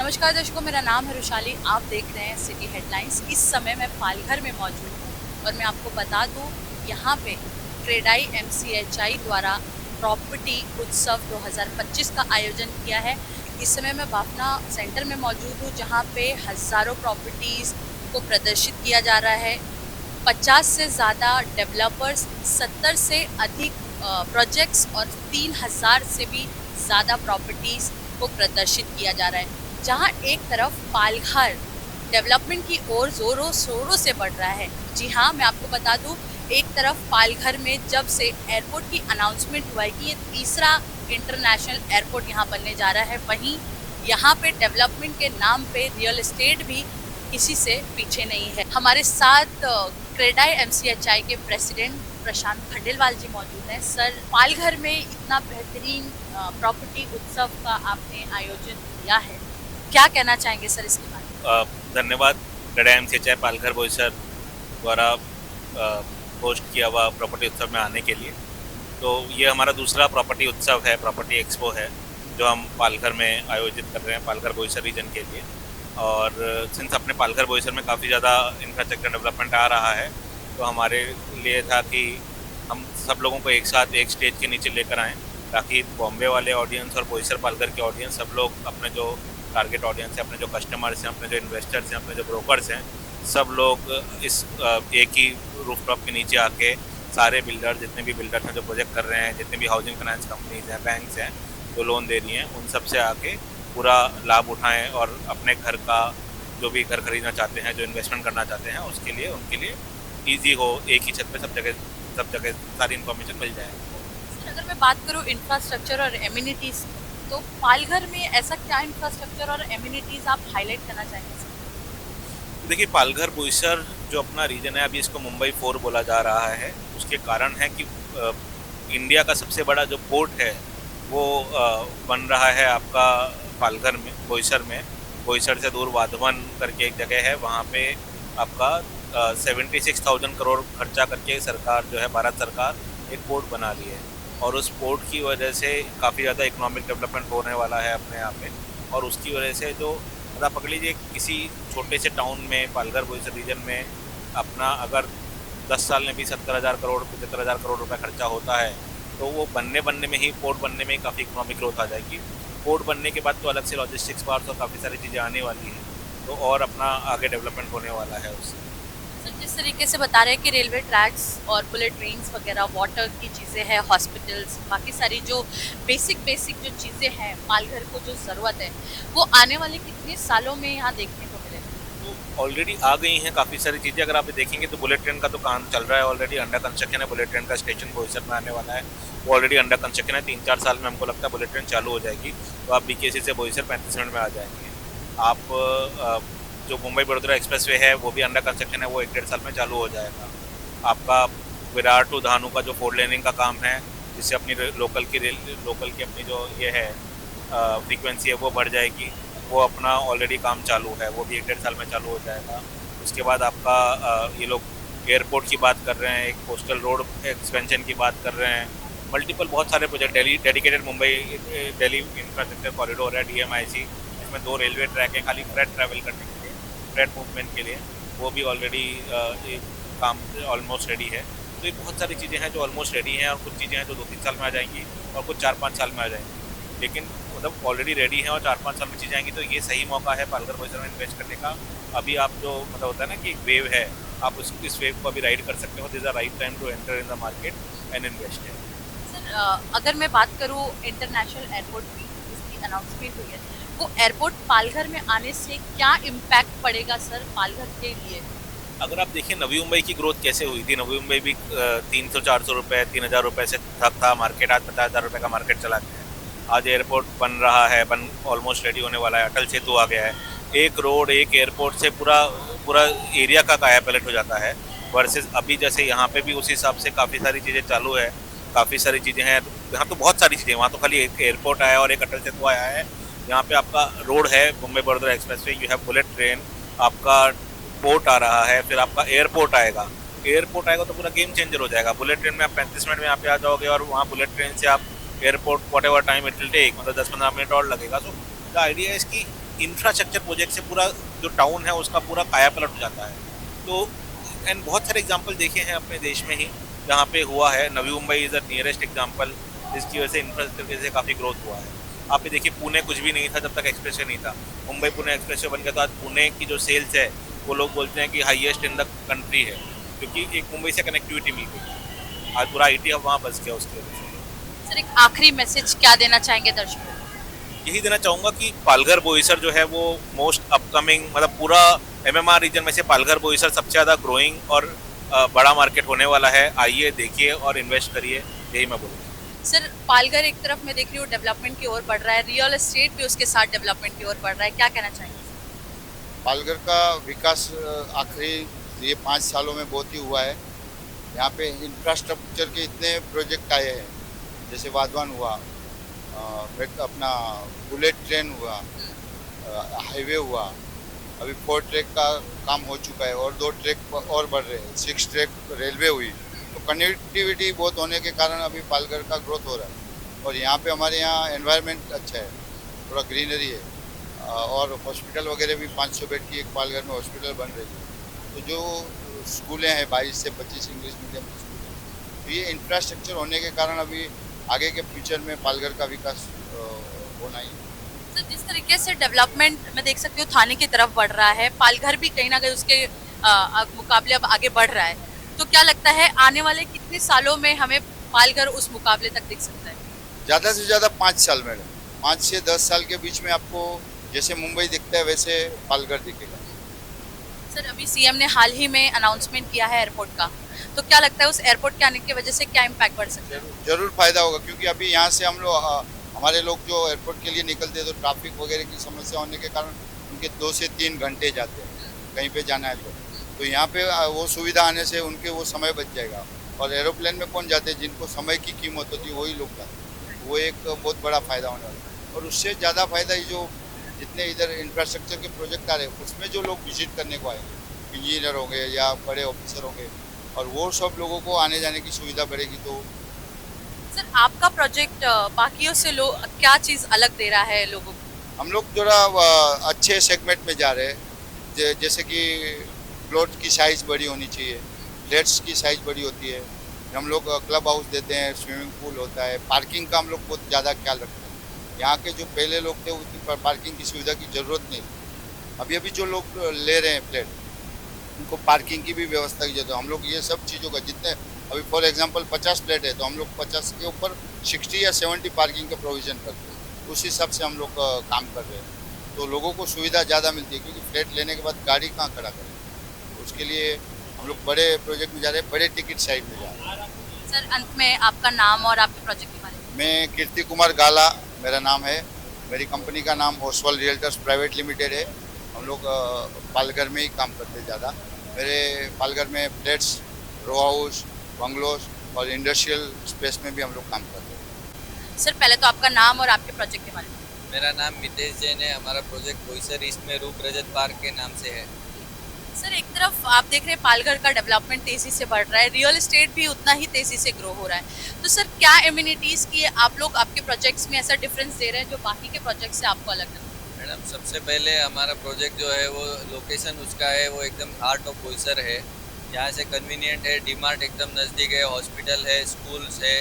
नमस्कार दर्शकों, मेरा नाम है रुशाली। आप देख रहे हैं सिटी हेडलाइंस। इस समय मैं पालघर में मौजूद हूँ और मैं आपको बता दूँ, यहाँ पे क्रेडाई एमसीएचआई द्वारा प्रॉपर्टी उत्सव 2025 का आयोजन किया है। इस समय मैं बाफना सेंटर में मौजूद हूँ, जहाँ पे हज़ारों प्रॉपर्टीज़ को प्रदर्शित किया जा रहा है। 50 से ज़्यादा डेवलपर्स, 70 से अधिक प्रोजेक्ट्स और 3000 से भी ज़्यादा प्रॉपर्टीज़ को प्रदर्शित किया जा रहा है। जहाँ एक तरफ पालघर डेवलपमेंट की ओर ज़ोरों शोरों से बढ़ रहा है। जी हाँ, मैं आपको बता दूँ, एक तरफ पालघर में जब से एयरपोर्ट की अनाउंसमेंट हुआ है कि ये तीसरा इंटरनेशनल एयरपोर्ट यहाँ बनने जा रहा है, वहीं यहाँ पे डेवलपमेंट के नाम पे रियल एस्टेट भी किसी से पीछे नहीं है। हमारे साथ क्रेडाई एमसीएचआई के प्रेसिडेंट प्रशांत खंडेलवाल जी मौजूद हैं। सर, पालघर में इतना बेहतरीन प्रॉपर्टी उत्सव का आपने आयोजन किया है, क्या कहना चाहेंगे सर इसके बारे में? धन्यवाद। क्रेडाई एमसीएचआई पालघर बोईसर द्वारा होस्ट किया हुआ प्रॉपर्टी उत्सव में आने के लिए। तो ये हमारा दूसरा प्रॉपर्टी उत्सव है, प्रॉपर्टी एक्सपो है, जो हम पालघर में आयोजित कर रहे हैं पालघर बोईसर रीजन के लिए। और सिंस अपने पालघर बोईसर में काफ़ी ज़्यादा इंफ्रास्ट्रक्चर डेवलपमेंट आ रहा है, तो हमारे लिए था कि हम सब लोगों को एक साथ एक स्टेज के नीचे लेकर आएँ, ताकि बॉम्बे वाले ऑडियंस और बोईसर पालघर के ऑडियंस, सब लोग अपने जो टारगेट ऑडियंस है, अपने जो कस्टमर्स हैं, अपने जो इन्वेस्टर्स हैं, अपने जो ब्रोकर्स हैं, सब लोग इस एक ही रूफटॉप के नीचे आके सारे बिल्डर, जितने भी बिल्डर्स हैं जो प्रोजेक्ट कर रहे हैं, जितने भी हाउसिंग फाइनेंस कंपनीज हैं, बैंक्स हैं जो लोन दे रही हैं, उन सब से आके पूरा लाभ उठाएं और अपने घर का जो भी घर खरीदना चाहते हैं, जो इन्वेस्टमेंट करना चाहते हैं, उसके लिए उनके लिए ईजी हो, एक ही छत पे सब जगह सारी इन्फॉर्मेशन मिल जाए। सर, अगर मैं बात करूँ इंफ्रास्ट्रक्चर और एम्यूनिटीज़, तो पालघर में ऐसा क्या इंफ्रास्ट्रक्चर और एम्यूनिटीज़ आप हाईलाइट करना चाहेंगे सर? देखिए, पालघर बोईसर जो अपना रीजन है, अभी इसको मुंबई 4 बोला जा रहा है। उसके कारण है कि इंडिया का सबसे बड़ा जो पोर्ट है वो बन रहा है आपका पालघर में, बोईसर में। बोईसर से दूर वाधवन करके एक जगह है, वहाँ पे आपका 76,000 करोड़ खर्चा करके सरकार जो है, भारत सरकार, एक पोर्ट बना ली है। और उस पोर्ट की वजह से काफ़ी ज़्यादा इकोनॉमिक डेवलपमेंट होने वाला है अपने यहाँ पे। और उसकी वजह से जो आप पकड़ लीजिए, किसी छोटे से टाउन में, पालघर बोईसर रीजन में, अपना अगर 10 साल में भी 70,000 करोड़ 75,000 करोड़ रुपए खर्चा होता है, तो वो बनने में ही, पोर्ट बनने में ही काफ़ी इकोनॉमिक ग्रोथ आ जाएगी। पोर्ट बनने के बाद तो अलग से लॉजिस्टिक्स पार्ट्स और काफ़ी सारी चीज़ें आने वाली हैं, तो और अपना आगे डेवलपमेंट होने वाला है उससे। सर, जिस तरीके से बता रहे हैं कि रेलवे ट्रैक्स और बुलेट ट्रेन्स वगैरह, वाटर की चीज़ें हैं, हॉस्पिटल्स, बाकी सारी जो बेसिक जो चीज़ें हैं, पालघर को जो ज़रूरत है, वो आने वाले कितने सालों में यहाँ देखने को मिलेगा? तो ऑलरेडी आ गई हैं काफ़ी सारी चीज़ें। अगर आप देखेंगे तो बुलेट ट्रेन का तो काम चल रहा है, ऑलरेडी अंडर कंस्ट्रक्शन है। बुलेट ट्रेन का स्टेशन बोईसर में आने वाला है, वो ऑलरेडी अंडर कंस्ट्रक्शन है। 3-4 साल में हमको लगता है बुलेट ट्रेन चालू हो जाएगी, तो आप बीकेसी से बोईसर 35 मिनट में आ जाएंगे। आप जो मुंबई बड़ोदरा एक्सप्रेस वे है, वो भी अंडर कंस्ट्रक्शन है, वो 1-1.5 साल में चालू हो जाएगा। आपका विरार टू धानु का जो 4 लेनिंग का काम है, जिससे अपनी लोकल की अपनी जो ये है फ्रीक्वेंसी है, वो बढ़ जाएगी। वो अपना ऑलरेडी काम चालू है, वो भी 1-1.5 साल में चालू हो जाएगा। उसके बाद आपका ये लोग एयरपोर्ट की बात कर रहे हैं, एक कोस्टल रोड एक्सपेंशन की बात कर रहे हैं, मल्टीपल बहुत सारे project. Dedicated Mumbai Delhi infrastructure corridor है, DMIC, इसमें 2 रेलवे ट्रैक है खाली फ्रेट ट्रैवल करने के लिए, फ्रेट मूवमेंट के लिए, वो भी ऑलरेडी काम ऑलमोस्ट रेडी है। तो ये बहुत सारी चीज़ें हैं जो ऑलमोस्ट रेडी हैं, और कुछ चीज़ें हैं जो 2-3 साल में आ जाएंगी, और कुछ 4-5 साल में आ जाएंगी। लेकिन मतलब ऑलरेडी रेडी हैं और 4-5 साल में चीज़ आएंगी, तो ये सही मौका है पालघर बोईसर में इन्वेस्ट करने का। अभी आप जो मतलब होता है ना कि एक वेव है, आप इस वेव को अभी राइड कर सकते हो। This is the right time to enter in the market and invest in. Sir, अगर मैं बात करूँ इंटरनेशनल एयरपोर्ट की, जिसकी अनाउंसमेंट हुई है, वो एयरपोर्ट पालघर में आने से क्या इम्पैक्ट पड़ेगा सर पालघर के लिए? अगर आप देखिए नवी मुंबई की ग्रोथ कैसे हुई थी, नवी मुंबई भी 300-400 रुपये, 3,000 रुपये से था मार्केट, आज 50,000 रुपये का मार्केट चला गया है। आज एयरपोर्ट बन रहा है, ऑलमोस्ट रेडी होने वाला है, अटल सेतु आ गया है। एक रोड, एक एयरपोर्ट से पूरा पूरा एरिया का काया पलट हो जाता है। वर्सेस अभी जैसे यहाँ पे भी उस हिसाब से काफ़ी सारी चीज़ें चालू है, काफ़ी सारी चीज़ें हैं। यहाँ तो बहुत सारी चीज़ें, वहाँ तो खाली एक एयरपोर्ट आया और एक अटल सेतु आया है। यहाँ पे आपका रोड है, Mumbai Vadodara express way, you have bullet train, आपका पोर्ट आ रहा है, फिर आपका एयरपोर्ट आएगा। एयरपोर्ट आएगा तो पूरा गेम चेंजर हो जाएगा। बुलेट ट्रेन में आप 35 मिनट में यहाँ पे आ जाओगे, और वहाँ बुलेट ट्रेन से आप airport whatever time it will take, मतलब 10-15 मिनट और लगेगा। सो द आइडिया इज कि इंफ्रास्ट्रक्चर प्रोजेक्ट से पूरा जो टाउन है उसका पूरा कायापलट हो जाता है। तो एंड बहुत सारे एग्जांपल देखे हैं अपने देश में ही जहाँ पे हुआ है। Navi Mumbai is the nearest example जिसकी वजह से इंफ्रास्ट्रक्चर से काफ़ी ग्रोथ हुआ है। आप ये देखिए पुणे कुछ भी नहीं था जब तक एक्सप्रेसवे नहीं था। मुंबई पुणे एक्सप्रेसवे बन गया तो आज पुणे की जो सेल्स है वो लोग बोलते हैं कि हाईएस्ट इन द कंट्री है, क्योंकि एक मुंबई से कनेक्टिविटी मिल गई। आज पूरा IT हब वहाँ बस गया उसकी वजह से। सर एक आखिरी मैसेज क्या देना चाहेंगे दर्शकों को? यही देना चाहूँगा कि पालघर बोईसर जो है वो मोस्ट अपकमिंग, मतलब पूरा MMR रीजन में से पालघर बोईसर सबसे ज़्यादा ग्रोइंग और बड़ा मार्केट होने वाला है। आइए देखिए और इन्वेस्ट करिए, यही मैं बोलूँगा। सर पालघर एक तरफ मैं देख रही हूँ डेवलपमेंट की ओर बढ़ रहा है, रियल एस्टेट भी उसके साथ डेवलपमेंट की ओर बढ़ रहा है, क्या कहना चाहेंगे? पालघर का विकास आखिरी ये 5 सालों में बहुत ही हुआ है। यहाँ पे इंफ्रास्ट्रक्चर के इतने प्रोजेक्ट आए हैं, जैसे वाधवान हुआ, अपना बुलेट ट्रेन हुआ, हाईवे हुआ, अभी 4 ट्रैक का काम हो चुका है और 2 ट्रैक और बढ़ रहे हैं, 6 ट्रैक रेलवे हुई। तो कनेक्टिविटी बहुत होने के कारण अभी पालघर का ग्रोथ हो रहा है। और यहाँ पे हमारे यहाँ एनवायरनमेंट अच्छा है, थोड़ा ग्रीनरी है, और हॉस्पिटल वगैरह भी 500 बेड की एक पालघर में हॉस्पिटल बन रही है। तो जो स्कूलें हैं 22 से 25 इंग्लिश मीडियम की स्कूल हैं, तो ये इंफ्रास्ट्रक्चर होने के कारण अभी आगे के फ्यूचर में पालघर का विकास होना ही। तो जिस तरीके से डेवलपमेंट मैं देख सकती हूँ थाने की तरफ बढ़ रहा है, पालघर भी कहीं ना कहीं उसके मुकाबले अब आगे बढ़ रहा है, तो क्या लगता है आने वाले कितने सालों में हमें पालघर उस मुकाबले तक दिख सकता है? ज़्यादा से ज़्यादा 5 साल में, 5 से 10 साल के बीच में आपको जैसे मुंबई दिखता है वैसे पालघर दिखेगा। सर अभी CM ने हाल ही में अनाउंसमेंट किया है एयरपोर्ट का, तो क्या लगता है उस एयरपोर्ट के आने की वजह से क्या इम्पैक्ट बढ़ सकता है? जरूर फायदा होगा, क्योंकि अभी यहाँ से हम लोग हमारे लोग जो एयरपोर्ट के लिए निकलते हैं तो ट्रैफिक वगैरह की समस्या होने के कारण उनके 2 से 3 घंटे जाते हैं कहीं पे जाना है तो यहाँ पे वो सुविधा आने से उनके वो समय बच जाएगा। और एरोप्लेन में कौन जाते हैं, जिनको समय की कीमत होती है वही लोग जाते हैं। वो एक बहुत बड़ा फायदा होने वाला है। और उससे ज़्यादा फायदा ये जो जितने इधर इंफ्रास्ट्रक्चर के प्रोजेक्ट आ रहे हैं उसमें जो लोग विजिट करने को आएंगे, इंजीनियर होंगे या बड़े ऑफिसर होंगे, और वो सब लोगों को आने जाने की सुविधा बढ़ेगी। तो सर आपका प्रोजेक्ट बाकियों से क्या चीज़ अलग दे रहा है लोगों को? हम लोग थोड़ा अच्छे सेगमेंट में जा रहे हैं, जैसे कि प्लॉट की साइज़ बड़ी होनी चाहिए, फ्लैट्स की साइज़ बड़ी होती है। हम लोग क्लब हाउस देते हैं, स्विमिंग पूल होता है, पार्किंग का हम लोग बहुत ज़्यादा ख्याल रखते हैं। यहाँ के जो पहले लोग थे उनकी पार्किंग की सुविधा की ज़रूरत नहीं थी। अभी जो लोग ले रहे हैं फ्लैट, उनको पार्किंग की भी व्यवस्था की जरूरत है। हम लोग ये सब चीज़ों का जितने अभी फॉर एग्जांपल 50 फ्लैट है तो हम लोग 50 के ऊपर 60 या 70 पार्किंग का प्रोविज़न करते हैं। उस हिसाब से हम लोग काम कर रहे हैं, तो लोगों को सुविधा ज़्यादा मिलती है, क्योंकि फ्लैट लेने के बाद गाड़ी कहाँ खड़ा करें। तो उसके लिए हम लोग बड़े प्रोजेक्ट में जा रहे हैं, बड़े टिकट साइड में जा रहे हैं। सर अंत में आपका नाम और आपके प्रोजेक्ट के बारे में? मैं कीर्ति कुमार गाला मेरा नाम है। मेरी कंपनी का नाम ओसवाल रियल्टर्स प्राइवेट लिमिटेड है। हम लोग पालघर में ही काम करते हैं ज़्यादा। मेरे पालघर में फ्लैट्स, रो हाउस, बंगलोज और इंडस्ट्रियल स्पेस में भी हम लोग काम करते हैं। सर पहले तो आपका नाम और आपके प्रोजेक्ट के बारे में? मेरा नाम मितेश जैन है। हमारा प्रोजेक्ट बोईसर ईस्ट में रूप रजत पार्क के नाम से है। सर एक तरफ आप देख रहे हैं पालघर का डेवलपमेंट तेजी से बढ़ रहा है, रियल एस्टेट भी उतना ही तेजी से ग्रो हो रहा है, तो सर क्या एम्यूनिटीज की आप लोग आपके प्रोजेक्ट्स में ऐसा डिफरेंस दे रहे हैं जो बाकी के प्रोजेक्ट से आपको अलग लगता है? मैडम सबसे पहले हमारा प्रोजेक्ट जो है वो लोकेशन उसका है वो एकदम हार्ट ऑफ बोईसर है। यहाँ से कन्वीनियंट है, डीमार्ट एकदम नज़दीक है, हॉस्पिटल है, स्कूल्स है,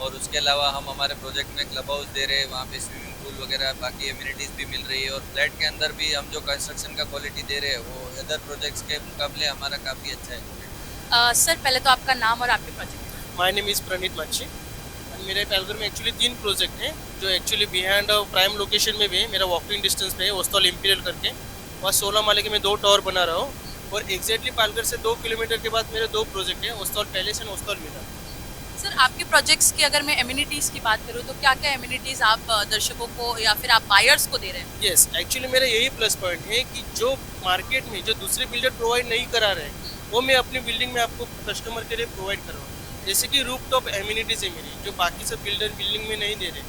और उसके अलावा हम हमारे प्रोजेक्ट में क्लब हाउस दे रहे हैं, वहाँ पे स्विमिंग पूल वगैरह बाकी एम्यूनिटीज़ भी मिल रही है। और फ्लैट के अंदर भी हम जो कंस्ट्रक्शन का क्वालिटी दे रहे हैं वो अदर प्रोजेक्ट्स के मुकाबले हमारा काफ़ी अच्छा है। सर पहले तो आपका नाम और आपके प्रोजेक्ट? माय नेम इज़ प्रणीत माची। मेरे पालघर में एक्चुअली 3 प्रोजेक्ट हैं जो एक्चुअली बिहाइंड प्राइम लोकेशन में भी है। मेरा वॉकिंग डिस्टेंस पे है ओस्टॉल इंपीरियल करके, वहाँ 16 माले के मैं 2 टावर बना रहा हूँ। और एग्जैक्टली पालघर से 2 किलोमीटर के बाद मेरे 2 प्रोजेक्ट हैं, ओस्टॉल पैलेस एंड ओस्टॉल मिला। सर आपके प्रोजेक्ट्स की अगर मैं एम्यूनिटीज़ की बात करूँ तो क्या क्या एम्यूनिटीज़ आप दर्शकों को या फिर आप बायर्स को दे रहे हैं? यस, एक्चुअली मेरा यही प्लस पॉइंट है कि जो मार्केट में जो दूसरे बिल्डर प्रोवाइड नहीं करा रहे हैं वो मैं अपनी बिल्डिंग में आपको कस्टमर के लिए प्रोवाइड कर रहा हूँ। जैसे कि रूफ टॉप एम्यूनिटीज़ है मेरी, जो बाकी सब बिल्डर बिल्डिंग में नहीं दे रहे।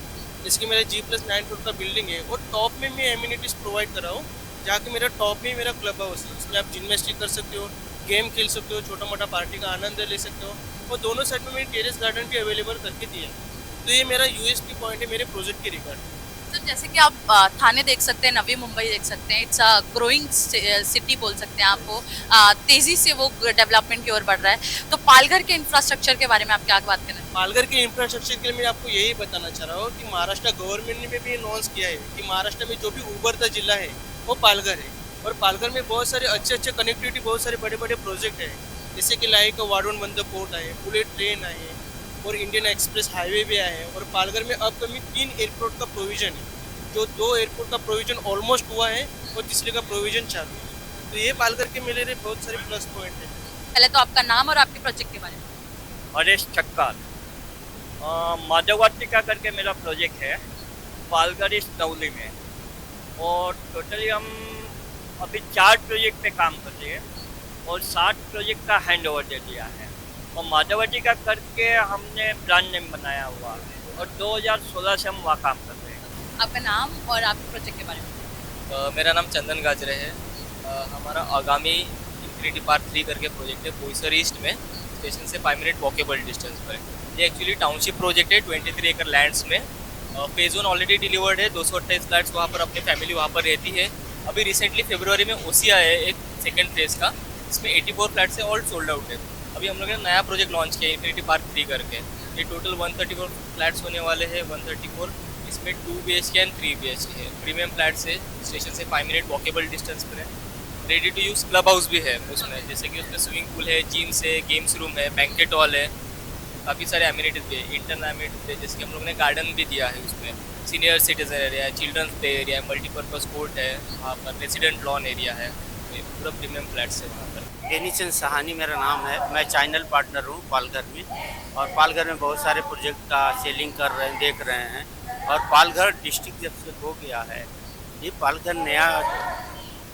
जैसे कि मेरा G+9 फ्लोर का बिल्डिंग है और टॉप में मैं एम्यूनिटीज़ प्रोवाइड कर रहा हूँ, जहाँ कि मेरा टॉप में मेरा क्लब हाउस है। उसमें आप जिम्नास्टिक कर सकते हो, गेम खेल सकते हो, छोटा मोटा पार्टी का आनंद ले सकते हो, और दोनों साइड में मैंने टेरेस गार्डन भी अवेलेबल करके दिया है। तो ये मेरा USP पॉइंट है मेरे प्रोजेक्ट के रिगार्ड। तो जैसे कि आप थाने देख सकते हैं, नवी मुंबई देख सकते हैं, इट्स अ ग्रोइंग सिटी बोल सकते हैं आपको, तेजी से वो डेवलपमेंट की ओर बढ़ रहा है। तो पालघर के इंफ्रास्ट्रक्चर के बारे में आप क्या बात करें? पालघर के इंफ्रास्ट्रक्चर के लिए मैं आपको यही बताना चाह रहा हूँ कि महाराष्ट्र गवर्नमेंट ने भी अनाउंस किया है कि महाराष्ट्र में जो भी उभरता जिला है वो पालघर है। और पालघर में बहुत सारे अच्छे कनेक्टिविटी, बहुत सारे बड़े बड़े प्रोजेक्ट है, जैसे कि लाइक वाडवन बंदर पोर्ट है, बुलेट ट्रेन है और इंडियन एक्सप्रेस हाईवे भी आया है। और पालघर में अपकमिंग 3 एयरपोर्ट का प्रोविजन है, जो 2 एयरपोर्ट का प्रोविजन ऑलमोस्ट हुआ है और तीसरे का प्रोविजन चालू है। तो ये पालघर के मेले में बहुत सारे प्लस पॉइंट है। पहले तो आपका नाम और आपके प्रोजेक्ट के बारे में। हरेश ठक्कर, माधववाटिका करके मेरा प्रोजेक्ट है पालघर इस नवली में, और टोटली हम अभी 4 प्रोजेक्ट पे काम कर रहे हैं और 60 प्रोजेक्ट का हैंड ओवर दे दिया है। और माधववाटिका करके हमने ब्रांड नेम बनाया हुआ है और 2016 से हम वहाँ काम कर रहे हैं। आपका नाम और आपके प्रोजेक्ट के बारे में। मेरा नाम चंदन गाजरे है। हमारा आगामी इंफिनिटी पार्क 3 करके प्रोजेक्ट है बोईसर ईस्ट में, स्टेशन से 5 मिनट वॉकेबल डिस्टेंस पर है। ये एक्चुअली टाउनशिप प्रोजेक्ट है 23 एकड़ लैंड्स में। फेज 1 ऑलरेडी डिलीवर्ड है, 228 फ्लैट्स वहाँ पर अपनी फैमिली वहाँ पर रहती है। अभी रिसेंटली फरवरी में ओसी आया है एक सेकेंड फेज का, इसमें 84 फ्लैट्स है, ऑल सोल्ड आउट है। अभी हम लोगों ने नया प्रोजेक्ट लॉन्च किया इंफिनिटी पार्क 3 करके। ये टोटल 134 फ्लैट्स होने वाले हैं, 134, इसमें 2 BHK एंड 3 BHK है। प्रीमियम फ्लैट्स है, स्टेशन से 5 मिनट वॉकेबल डिस्टेंस पर है। Ready to use clubhouse भी है उसमें, जैसे कि उसमें स्विमिंग पूल है, जिम्स है, गेम्स रूम है, बैंकेट हॉल है, काफ़ी सारे एमिनिटीज़ भी है, इंटरनल एमिनिटीज़ है, जैसे कि हम लोगों ने गार्डन भी दिया है उसमें, सीनियर सिटीजन एरिया है, चिल्ड्रंस प्ले एरिया है, मल्टीपर्पज़ कोर्ट है, वहाँ पर रेसिडेंट लॉन एरिया है, तो पूरा प्रीमियम फ्लैट्स है वहाँ पर। बेनीचंद सहानी मेरा नाम है, मैं चैनल पार्टनर हूँ पालघर में, और पालघर में बहुत सारे प्रोजेक्ट का सेलिंग कर रहे हैं, देख रहे हैं। और पालघर डिस्ट्रिक्ट जब से हो गया है, ये पालघर नया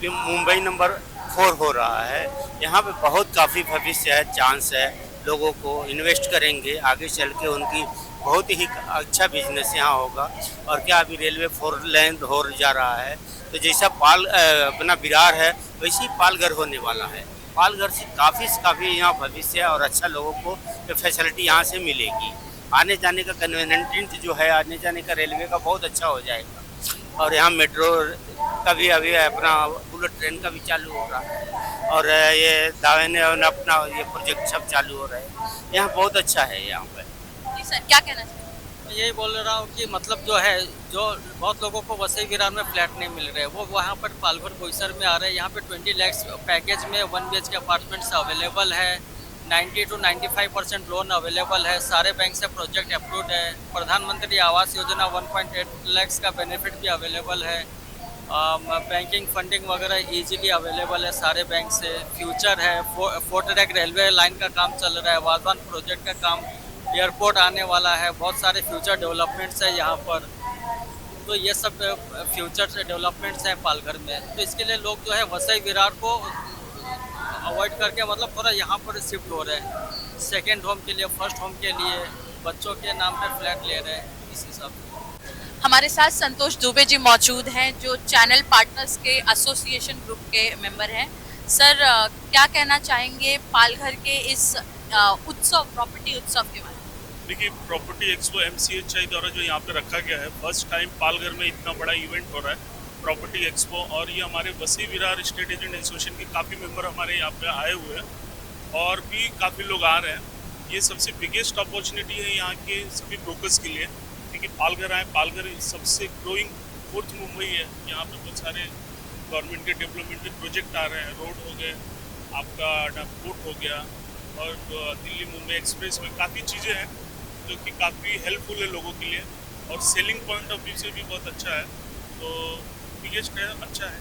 मुंबई नंबर 4 हो रहा है। यहाँ पे बहुत काफ़ी भविष्य है, चांस है, लोगों को इन्वेस्ट करेंगे आगे चल के, उनकी बहुत ही अच्छा बिजनेस यहाँ होगा। और क्या अभी रेलवे 4 लेन हो जा रहा है, तो जैसा अपना विरार है वैसे ही पालघर होने वाला है। पालघर से काफ़ी यहाँ भविष्य है और अच्छा लोगों को फैसिलिटी यहाँ से मिलेगी। आने जाने का कन्वीनियंट जो है, आने जाने का रेलवे का बहुत अच्छा हो जाएगा। और यहाँ मेट्रो का भी अभी अपना बुलेट ट्रेन का भी चालू हो रहा है, और ये दावे ने अपना ये प्रोजेक्ट सब चालू हो रहे हैं। यहाँ बहुत अच्छा है यहाँ पर। जी सर, क्या कहना चाहिए? मैं यही बोल रहा हूँ कि मतलब जो है, जो बहुत लोगों को वसई विरार में फ्लैट नहीं मिल रहे, वो वहाँ पर पालघर बोईसर में आ रहे हैं। यहाँ पे 20 लाख पैकेज में 1 BHK अपार्टमेंट्स अवेलेबल है, 90 to 95% लोन अवेलेबल है, सारे बैंक से प्रोजेक्ट अप्रूव्ड है। प्रधानमंत्री आवास योजना 1.8 लाख का बेनिफिट भी अवेलेबल है। बैंकिंग फंडिंग वगैरह इजीली अवेलेबल है सारे बैंक से। फ्यूचर है, 4 ट्रैक रेलवे लाइन का काम चल रहा है, वाधवान प्रोजेक्ट का काम, एयरपोर्ट आने वाला है, बहुत सारे फ्यूचर डेवलपमेंट्स है यहाँ पर। तो ये सब फ्यूचर डेवलपमेंट्स हैं पालघर में। तो इसके लिए लोग जो है वसई विरार को अवॉइड करके मतलब थोड़ा यहाँ पर शिफ्ट हो रहे हैं, सेकेंड होम के लिए, फर्स्ट होम के लिए, बच्चों के नाम पे फ्लैट ले रहे हैं इस हिसाब से। हमारे साथ संतोष दुबे जी मौजूद हैं, जो चैनल पार्टनर्स के एसोसिएशन ग्रुप के मेंबर हैं। सर, क्या कहना चाहेंगे पालघर के इस उत्सव, प्रॉपर्टी उत्सव के बारे में? देखिए, प्रॉपर्टी एक्सपो MCHI द्वारा जो यहाँ पे रखा गया है, फर्स्ट टाइम पालघर में इतना बड़ा इवेंट हो रहा है प्रॉपर्टी एक्सपो। और ये हमारे Vasai Virar state agent association के काफ़ी मेंबर हमारे यहाँ पे आए हुए हैं और भी काफ़ी लोग आ रहे हैं। ये सबसे बिगेस्ट अपॉर्चुनिटी है यहाँ के सभी ब्रोकर्स के लिए, क्योंकि पालघर आए, पालघर सबसे ग्रोइंग 4th मुंबई है। यहाँ पे बहुत सारे गवर्नमेंट के डेवलपमेंट के प्रोजेक्ट आ रहे हैं, रोड हो गए, आपका पोर्ट हो गया, और दिल्ली मुंबई एक्सप्रेस में काफ़ी चीज़ें हैं जो कि काफ़ी हेल्पफुल है लोगों के लिए, और सेलिंग पॉइंट ऑफ व्यू से भी बहुत अच्छा है। तो बिगेस्ट है, अच्छा है।